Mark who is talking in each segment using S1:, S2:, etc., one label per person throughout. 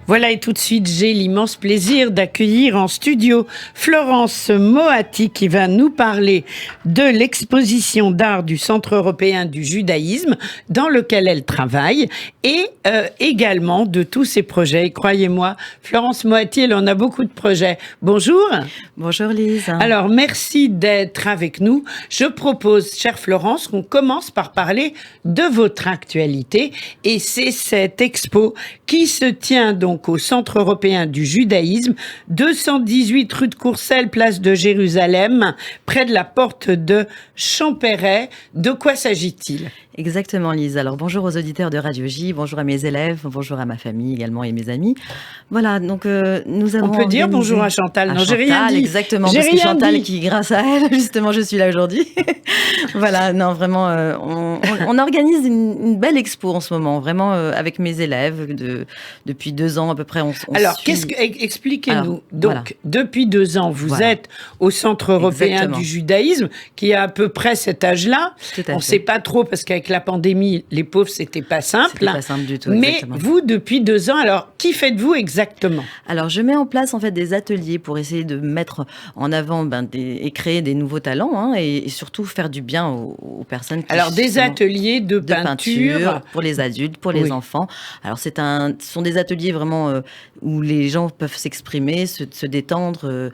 S1: Voilà, et tout de suite, j'ai l'immense plaisir d'accueillir en studio Florence Moatti qui va nous parler de l'exposition d'art du Centre européen du judaïsme dans lequel elle travaille et également de tous ses projets. Et croyez-moi, Florence Moatti, elle en a beaucoup de projets. Bonjour.
S2: Bonjour Lise.
S1: Alors, merci d'être avec nous. Je propose, chère Florence, qu'on commence par parler de votre actualité. Et c'est cette expo qui se tient donc au Centre européen du judaïsme, 218 rue de Courcelles, place de Jérusalem, près de la porte de Champéret. De quoi s'agit-il ?
S2: Exactement Lise. Alors bonjour aux auditeurs de Radio J, bonjour à mes élèves, bonjour à ma famille également et mes amis. Voilà, donc nous avons...
S1: On peut dire bonjour à Chantal. Non, j'ai rien dit.
S2: Exactement, parce que Chantal qui, grâce à elle, justement, je suis là aujourd'hui. Voilà, non, vraiment, on organise une belle expo en ce moment, vraiment avec mes élèves depuis 2 ans à peu près.
S1: Alors, expliquez-nous.
S2: Alors,
S1: donc,
S2: voilà.
S1: Depuis 2 ans, vous êtes au Centre européen
S2: Exactement.
S1: du judaïsme, qui a à peu près cet âge-là.
S2: Tout à
S1: On ne
S2: fait.
S1: sait pas trop, parce qu'avec la pandémie, les pauvres, c'était pas simple.
S2: C'était pas simple du tout,
S1: Mais
S2: exactement.
S1: vous, depuis 2 ans, alors, qui faites-vous exactement ?
S2: Alors, je mets en place en fait des ateliers pour essayer de mettre en avant et créer des nouveaux talents hein, et surtout faire du bien aux personnes.
S1: Alors, des ateliers de peinture
S2: pour les adultes, pour les
S1: Oui.
S2: enfants. Alors, ce sont des ateliers vraiment où les gens peuvent s'exprimer, se détendre.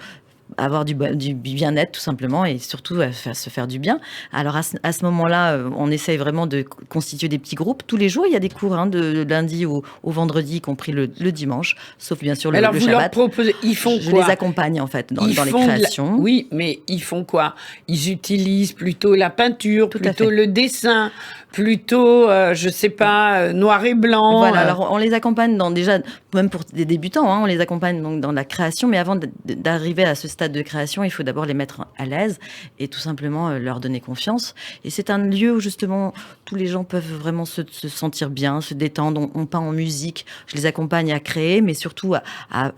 S2: Avoir du bien-être tout simplement et surtout se faire du bien. Alors à ce moment-là, on essaye vraiment de constituer des petits groupes. Tous les jours, il y a des cours de lundi au vendredi, y compris le dimanche, sauf bien sûr le
S1: Alors, vous
S2: Shabbat.
S1: leur proposez, ils font
S2: Je
S1: quoi ?
S2: les accompagne en fait dans les
S1: font
S2: créations.
S1: Oui, mais ils font quoi ? Ils utilisent plutôt la peinture,
S2: Tout à
S1: plutôt
S2: fait.
S1: le dessin, plutôt, je sais pas, noir et blanc.
S2: Voilà, alors on les accompagne déjà, même pour des débutants, hein, on les accompagne donc dans la création, mais avant d'arriver à ce stade de création, il faut d'abord les mettre à l'aise et tout simplement leur donner confiance. Et c'est un lieu où justement tous les gens peuvent vraiment se sentir bien, se détendre. On peint en musique, je les accompagne à créer, mais surtout à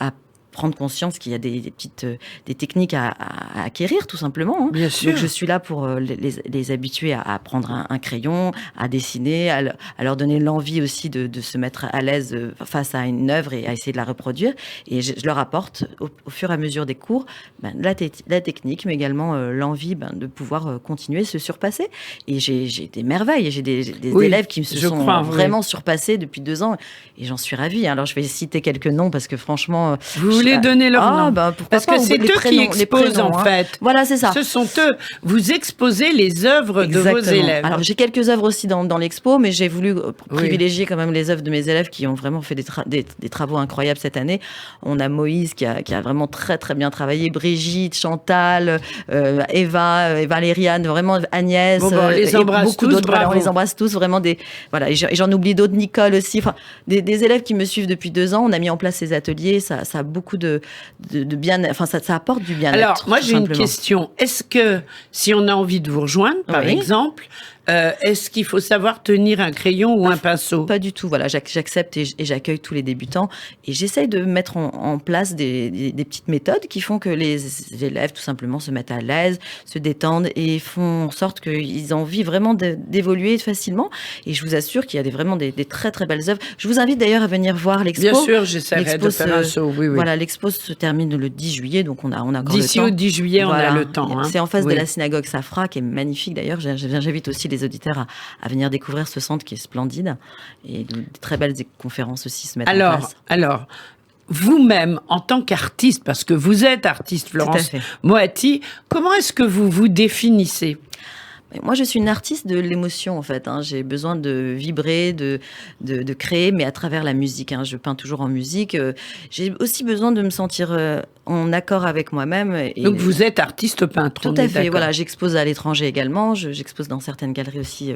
S2: prendre conscience qu'il y a des techniques à acquérir tout simplement. Hein.
S1: Bien sûr.
S2: Donc je suis là pour les habituer à prendre un crayon, à dessiner, à leur donner l'envie aussi de se mettre à l'aise face à une œuvre et à essayer de la reproduire. Et je leur apporte au fur et à mesure des cours la technique, mais également l'envie de pouvoir continuer, se surpasser. Et j'ai des merveilles, j'ai des
S1: Oui,
S2: élèves qui se sont vraiment
S1: oui.
S2: surpassés depuis 2 ans et j'en suis ravie. Alors je vais citer quelques noms parce que franchement...
S1: Vous voulez donner leur nom ?
S2: Pourquoi
S1: Parce
S2: pas,
S1: que c'est
S2: les
S1: eux
S2: prénoms,
S1: qui
S2: les
S1: exposent
S2: prénoms,
S1: en
S2: hein.
S1: fait.
S2: Voilà, c'est ça.
S1: Ce sont eux. Vous exposez les œuvres de vos élèves.
S2: Alors j'ai quelques œuvres aussi dans l'expo, mais j'ai voulu privilégier quand même les œuvres de mes élèves qui ont vraiment fait des travaux incroyables cette année. On a Moïse qui a vraiment très très bien travaillé, Brigitte, Chantal, Eva, Valériane, vraiment Agnès,
S1: Bon, on les embrasse
S2: beaucoup
S1: tous,
S2: d'autres. Voilà, on
S1: bravo.
S2: les embrasse tous, vraiment et j'en oublie d'autres, Nicole aussi. Enfin, des élèves qui me suivent depuis 2 ans. On a mis en place ces ateliers. Ça a beaucoup de bien. Enfin, ça apporte du bien-être.
S1: Alors, moi, j'ai une
S2: simplement.
S1: question. Est-ce que, si on a envie de vous rejoindre, par
S2: Oui.
S1: exemple, est-ce qu'il faut savoir tenir un crayon ou un pinceau ?
S2: Pas du tout. Voilà, j'accepte et j'accueille tous les débutants et j'essaye de mettre en place des petites méthodes qui font que les élèves tout simplement se mettent à l'aise, se détendent et font en sorte qu'ils ont envie vraiment d'évoluer facilement. Et je vous assure qu'il y a vraiment des très très belles œuvres. Je vous invite d'ailleurs à venir voir l'expo.
S1: Bien sûr, j'essaierai
S2: L'expo
S1: de faire un saut. Oui, oui.
S2: Voilà, l'expo se termine le 10 juillet, donc on a encore le temps.
S1: D'ici au 10 juillet,
S2: Voilà.
S1: on a le temps. Hein.
S2: C'est en face
S1: Oui.
S2: de la synagogue Safra, qui est magnifique d'ailleurs. J'invite aussi les auditeurs à venir découvrir ce centre qui est splendide. Et de très belles conférences aussi se mettent en place.
S1: Alors, vous-même, en tant qu'artiste, parce que vous êtes artiste, Florence
S2: fait.
S1: Moatti, comment est-ce que vous vous définissez ?
S2: Moi, je suis une artiste de l'émotion, en fait. Hein. J'ai besoin de vibrer, de créer, mais à travers la musique. Hein. Je peins toujours en musique. J'ai aussi besoin de me sentir en accord avec moi-même. Et
S1: Donc, vous êtes artiste peintre,
S2: tout
S1: on
S2: à
S1: est
S2: fait.
S1: d'accord.
S2: Voilà, j'expose à l'étranger également. J'expose dans certaines galeries aussi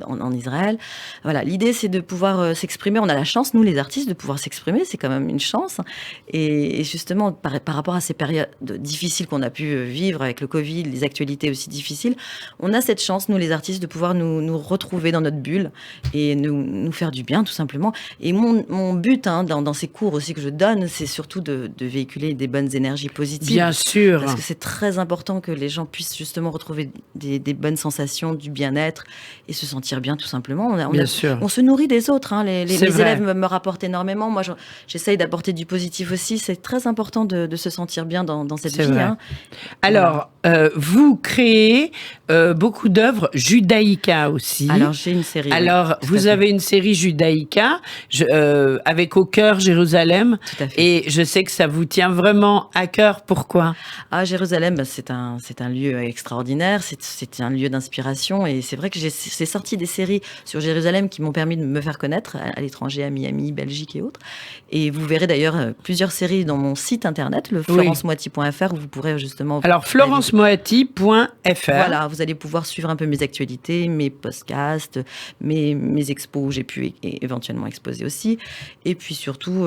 S2: en Israël. Voilà, l'idée, c'est de pouvoir s'exprimer. On a la chance, nous, les artistes, de pouvoir s'exprimer. C'est quand même une chance. Et justement, par rapport à ces périodes difficiles qu'on a pu vivre avec le Covid, les actualités aussi difficiles, on a cette chance, nous les artistes, de pouvoir nous retrouver dans notre bulle et nous faire du bien, tout simplement. Et mon but, hein, dans ces cours aussi que je donne, c'est surtout de véhiculer des bonnes bonnes énergies positives.
S1: Bien sûr.
S2: Parce que c'est très important que les gens puissent justement retrouver des bonnes sensations, du bien-être et se sentir bien tout simplement.
S1: Bien sûr.
S2: On se nourrit des autres. Hein. Les
S1: vrai.
S2: élèves me rapportent énormément. Moi, j'essaye d'apporter du positif aussi. C'est très important de se sentir bien dans cette vie. Hein.
S1: Alors, vous créez beaucoup d'œuvres Judaïka aussi.
S2: Alors, j'ai une série.
S1: Alors, vous avez une série Judaïka avec Au cœur Jérusalem.
S2: Tout à fait.
S1: Et je sais que ça vous tient vraiment à cœur. Pourquoi ?
S2: Jérusalem, c'est un lieu extraordinaire. C'est un lieu d'inspiration. Et c'est vrai que j'ai sorti des séries sur Jérusalem qui m'ont permis de me faire connaître à l'étranger, à Miami, Belgique et autres. Et vous verrez d'ailleurs plusieurs séries dans mon site internet, le florencemoati.fr, où vous pourrez justement...
S1: Alors, florencemoati.fr.
S2: Voilà, vous allez pouvoir suivre un peu mes actualités, mes podcasts, mes expos où j'ai pu éventuellement exposer aussi. Et puis surtout,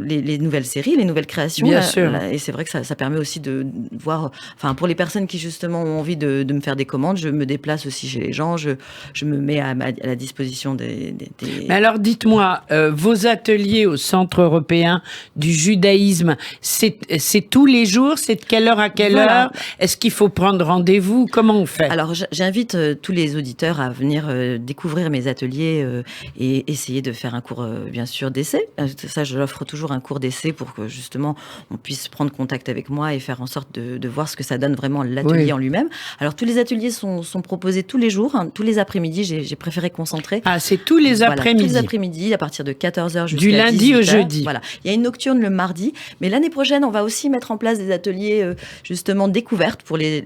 S2: les nouvelles séries, les nouvelles créations.
S1: Bien sûr.
S2: Et c'est vrai que ça permet aussi de voir... Enfin, pour les personnes qui justement ont envie de me faire des commandes, je me déplace aussi chez les gens, je me mets à la disposition des...
S1: Mais alors, dites-moi, vos ateliers au Centre européen du judaïsme, c'est tous les jours? C'est de quelle heure à quelle heure? Est-ce qu'il faut prendre rendez-vous? Comment on fait?
S2: Alors, j'invite tous les auditeurs à venir découvrir mes ateliers et essayer de faire un cours, bien sûr, d'essai. Ça, je l'offre toujours un cours d'essai pour que, justement, on puisse prendre contact avec moi et faire en sorte de voir ce que ça donne vraiment l'atelier en lui-même. Alors, tous les ateliers sont proposés tous les jours, hein, tous les après-midi. J'ai préféré concentrer.
S1: Ah, c'est tous les après-midi?
S2: Tous les après-midi, à partir de 14h jusqu'à 18h.
S1: Du lundi au jeudi.
S2: Voilà. Il y a une nocturne le mardi. Mais l'année prochaine, on va aussi mettre en place des ateliers, justement, découvertes pour les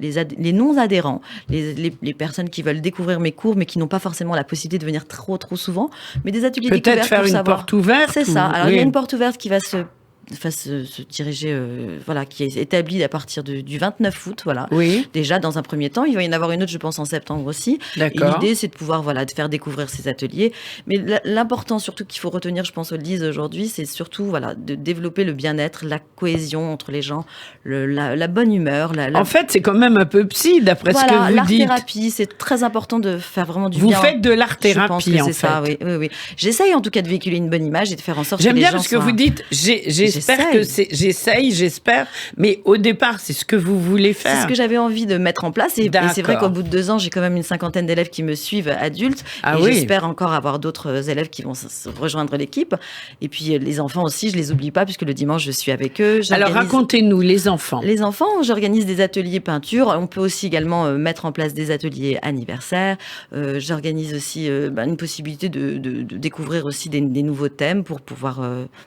S2: non-adhérents, les personnes qui veulent découvrir mes cours, mais qui n'ont pas forcément la possibilité de venir trop souvent. Mais des ateliers découvertes
S1: peut-être faire une porte ouverte.
S2: C'est ça. Alors, il y a une porte ouverte qui va se diriger, qui est établie à partir du 29 août, voilà.
S1: Oui.
S2: Déjà, dans un premier temps, il va y en avoir une autre, je pense, en septembre aussi.
S1: D'accord.
S2: Et l'idée, c'est de pouvoir, de faire découvrir ces ateliers. Mais l'important, surtout, qu'il faut retenir, je pense, Lise, aujourd'hui, c'est surtout, de développer le bien-être, la cohésion entre les gens, la bonne humeur.
S1: En fait, c'est quand même un peu psy, d'après ce que vous dites.
S2: L'art-thérapie, c'est très important de faire vraiment du bien.
S1: Vous faites de l'art-thérapie,
S2: je pense que c'est ça, oui. J'essaye, en tout cas, de véhiculer une bonne image et de faire en sorte que les gens...
S1: J'aime bien parce que vous dites, j'espère, mais au départ, c'est ce que vous voulez faire.
S2: C'est ce que j'avais envie de mettre en place. Et c'est vrai qu'au bout de 2 ans, j'ai quand même une 50aine d'élèves qui me suivent, adultes. J'espère encore avoir d'autres élèves qui vont rejoindre l'équipe. Et puis les enfants aussi, je les oublie pas, puisque le dimanche, je suis avec eux.
S1: Alors racontez-nous, les enfants.
S2: Les enfants, j'organise des ateliers peinture. On peut aussi également mettre en place des ateliers anniversaires. J'organise aussi une possibilité de découvrir aussi des nouveaux thèmes pour pouvoir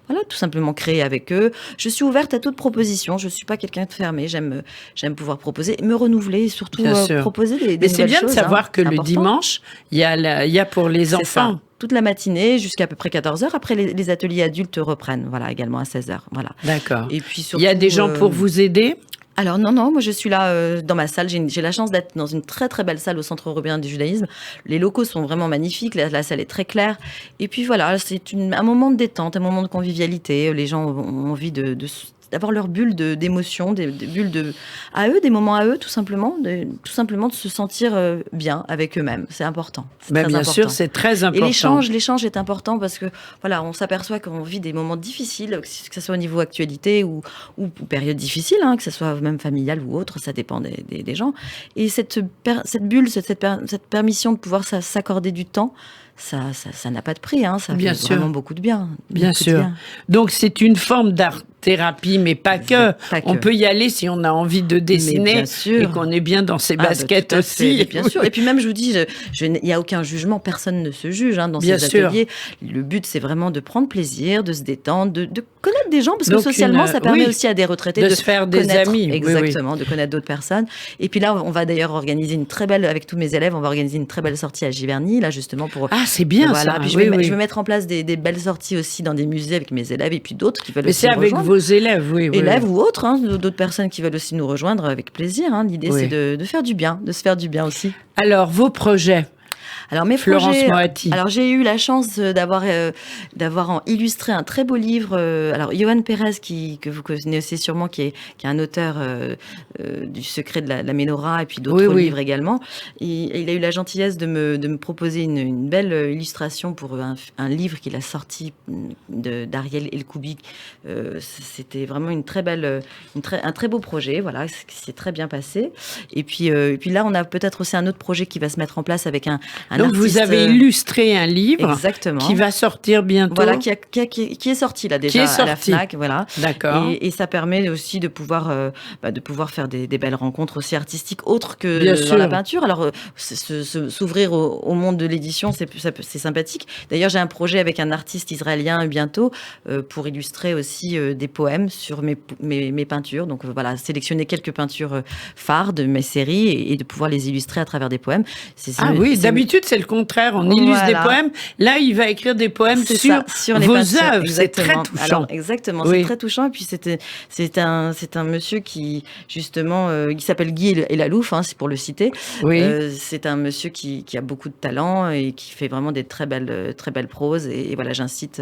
S2: tout simplement créer avec eux. Je suis ouverte à toute proposition. Je ne suis pas quelqu'un de fermé. J'aime pouvoir proposer, me renouveler et surtout proposer des nouvelles choses.
S1: Mais c'est bien de savoir que le dimanche, il y a pour les enfants.
S2: Ça. Toute la matinée jusqu'à peu près 14h. Après, les ateliers adultes reprennent, également à 16h. Voilà.
S1: D'accord.
S2: Et puis surtout,
S1: il y a des gens pour vous aider?
S2: Alors non, moi je suis là dans ma salle, j'ai la chance d'être dans une très très belle salle au Centre européen du judaïsme. Les locaux sont vraiment magnifiques, la salle est très claire. Et puis voilà, c'est un moment de détente, un moment de convivialité. Les gens ont envie d'avoir leur bulle d'émotion, des bulles des moments à eux, tout simplement de se sentir bien avec eux-mêmes. C'est important.
S1: Bien sûr, c'est très important.
S2: Et l'échange est important parce que on s'aperçoit qu'on vit des moments difficiles, que ce soit au niveau actualité ou période difficile, que ce soit même familiale ou autre, ça dépend des gens. Et cette bulle, cette permission de pouvoir s'accorder du temps, ça n'a pas de prix, ça fait vraiment beaucoup de bien.
S1: Bien sûr. Donc c'est une forme d'art-thérapie, mais pas que. On peut y aller si on a envie de dessiner et qu'on est bien dans ses baskets aussi.
S2: Bien sûr. Et puis même, je vous dis, il n'y a aucun jugement, personne ne se juge dans ces ateliers. Le but, c'est vraiment de prendre plaisir, de se détendre, de connaître des gens, parce que socialement, ça permet aussi à des retraités de
S1: se faire des amis.
S2: Exactement, de connaître d'autres personnes. Et puis là, on va d'ailleurs organiser avec tous mes élèves, on va organiser une très belle sortie à Giverny, là justement pour...
S1: c'est bien ça.
S2: Puis je vais mettre en place des belles sorties aussi dans des musées avec mes élèves et puis d'autres qui veulent aussi nous rejoindre.
S1: Mais c'est avec vos élèves,
S2: élèves ou autres, d'autres personnes qui veulent aussi nous rejoindre avec plaisir. L'idée, c'est de faire du bien, de se faire du bien aussi.
S1: Alors, vos projets?
S2: Alors mes
S1: Florence
S2: projets,
S1: Moatti.
S2: alors j'ai eu la chance d'avoir illustré un très beau livre. Alors Johan Pérez, que vous connaissez sûrement, qui est un auteur du Secret de la Ménorah et puis d'autres livres également. Il a eu la gentillesse de me proposer une belle illustration pour un livre qu'il a sorti d'Ariel Elkoubi. C'était vraiment un très beau projet, voilà, qui s'est très bien passé. Et puis là, on a peut-être aussi un autre projet qui va se mettre en place avec un
S1: Donc
S2: artiste.
S1: vous avez illustré un livre
S2: Exactement.
S1: qui va sortir bientôt.
S2: Voilà, qui est sorti là déjà à la Fnac, voilà.
S1: D'accord.
S2: Et ça permet aussi de pouvoir faire des belles rencontres aussi artistiques autres que
S1: Bien
S2: dans
S1: sûr.
S2: la peinture. Alors s'ouvrir au monde de l'édition, c'est sympathique. D'ailleurs, j'ai un projet avec un artiste israélien bientôt pour illustrer aussi des poèmes sur mes peintures. Donc voilà, sélectionner quelques peintures phares de mes séries et de pouvoir les illustrer à travers des poèmes.
S1: D'habitude c'est le contraire, on illustre des poèmes. Là, il va écrire des poèmes sur
S2: les
S1: vos
S2: peintures.
S1: œuvres. C'est très touchant.
S2: Alors, exactement, c'est très touchant. Et puis c'est un monsieur qui justement, il s'appelle Guy Elalouf, c'est pour le citer.
S1: Oui.
S2: C'est un monsieur qui a beaucoup de talent et qui fait vraiment des très belles proses. Et voilà, j'incite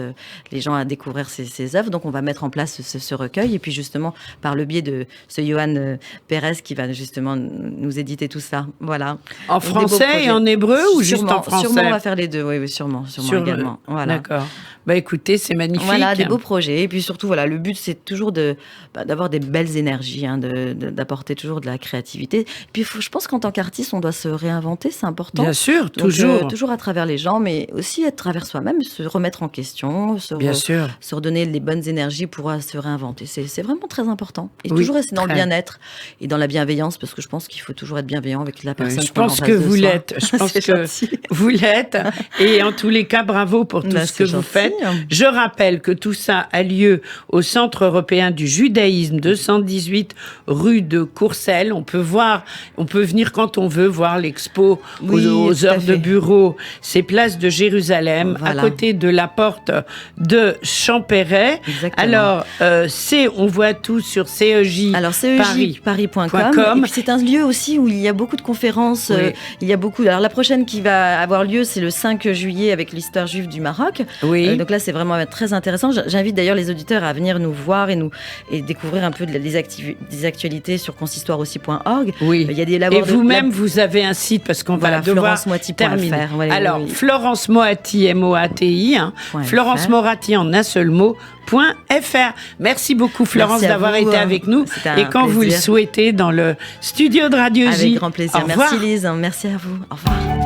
S2: les gens à découvrir ses œuvres. Donc on va mettre en place ce recueil et puis justement par le biais de ce Johan Pérez qui va justement nous éditer tout ça. Voilà.
S1: En français et en hébreu ou juste en français?
S2: Sûrement, on va faire les deux. Oui, sûrement également. Voilà.
S1: D'accord. Bah écoutez, c'est magnifique.
S2: Voilà, des beaux projets. Et puis surtout, voilà, le but, c'est toujours d'avoir des belles énergies, d'apporter toujours de la créativité. Et puis je pense qu'en tant qu'artiste, on doit se réinventer, c'est important.
S1: Bien sûr,
S2: donc,
S1: toujours.
S2: Toujours à travers les gens, mais aussi à travers soi-même, se remettre en question, se redonner les bonnes énergies pour se réinventer. C'est vraiment très important. Et toujours rester dans le bien-être et dans la bienveillance, parce que je pense qu'il faut toujours être bienveillant avec la personne.
S1: Je pense que vous l'êtes. Je pense que vous l'êtes. Et en tous les cas, bravo pour tout ce que vous faites. Je rappelle que tout ça a lieu au Centre européen du judaïsme, 218 rue de Courcelles. On peut venir quand on veut voir l'expo aux heures de bureau. C'est place de Jérusalem, à côté de la porte de Champéret.
S2: Exactement.
S1: Alors, on voit tout sur CEJ.
S2: Alors, CEJparis.com. Et puis, c'est un lieu aussi où il y a beaucoup de conférences. Il y a beaucoup. Alors, la prochaine qui va avoir lieu, c'est le 5 juillet avec l'histoire juive du Maroc.
S1: Oui.
S2: Donc là, c'est vraiment très intéressant. J'invite d'ailleurs les auditeurs à venir nous voir et découvrir un peu des actualités sur consistoire-aussi.org.
S1: Oui.
S2: Il y a des
S1: et vous-même, vous avez un site parce qu'on va devoir terminer. Alors, Florence Moatti, M-O-A-T-I, Florence Moratti en un seul mot. .fr. Merci beaucoup Florence d'avoir été avec nous et quand vous le souhaitez dans le studio de Radio J.
S2: Avec grand plaisir. Merci Lise, merci à vous. Au revoir.